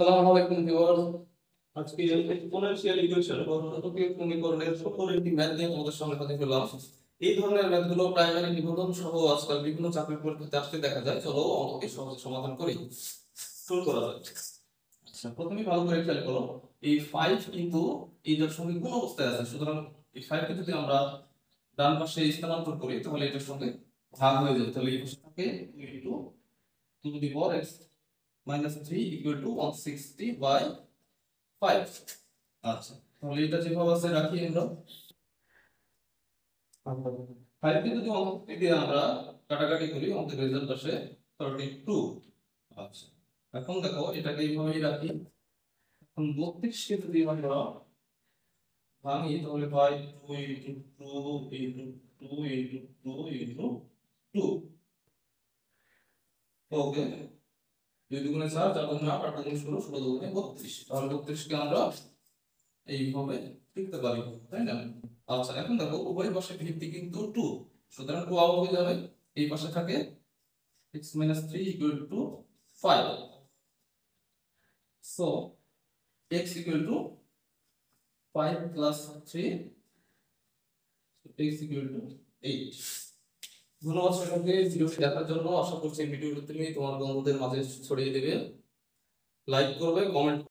আসসালামু আলাইকুম ভিউয়ার্স। আজকে এক্সপোনেনশিয়াল ইকুয়েশন পদ্ধতি সমীকরণের সকল একটি ম্যাথ নিয়ে আমাদের সামনে হাজির হলাম। এই ধরনের ম্যাথগুলো প্রাইমারি নিবন্ধন সহ আজকাল বিভিন্ন চাকরির পরীক্ষাতে আসতে দেখা যায়। চলো অঙ্কটি সহজে সমাধান করি। শুরু করা যাক। আচ্ছা, প্রথমে ভালো করে খেয়াল করো, এই 5 কিন্তু এটার সঙ্গে গুণ অবস্থায় আছে, সুতরাং এই 5 কে যদি আমরা ডান পাশে স্থানান্তর করি তাহলে এটার সঙ্গে ভাগ হয়ে যাবে। তাহলে এই পাশে থাকে 2 to the power x minus 3 equal to 160/5। আচ্ছা, তাহলে এটা যেভাবে আছে রাখি আমরা। 5 কে যদি 160 দিয়ে আমরা কাটাকাটি করি, আমাদের রেজাল্ট আসে 32। আচ্ছা, এখন দেখো এটাকে এইভাবেই রাখি। এখন 32 কে যদি আমরা ভাঙি তাহলে পাই 2 ইনটু 2 ইনটু 2 ইনটু 2 ইনটু 2। ওকে, 2 দুগুণে 4, 4 দুগুণে 8, 8 দুগুণে 16, 16 দুগুণে 32। তাহলে 32 কে আমরা এইভাবে লিখতে পারি, তাই না? আচ্ছা, এখন দেখো উভয় পাশে ভিত্তি কিন্তু 2, সুতরাং 2 আউট হয়ে যাবে। এই পাশে থাকে x 3 equal to 5। So x equal to 5 plus 3, x equal to 8। ধন্যবাদ সকলকে ভিডিওটি দেখার জন্য। আশা করছি ভিডিওটি তুমি তোমার বন্ধুদের মাঝে ছড়িয়ে দেবে, লাইক করবে, কমেন্ট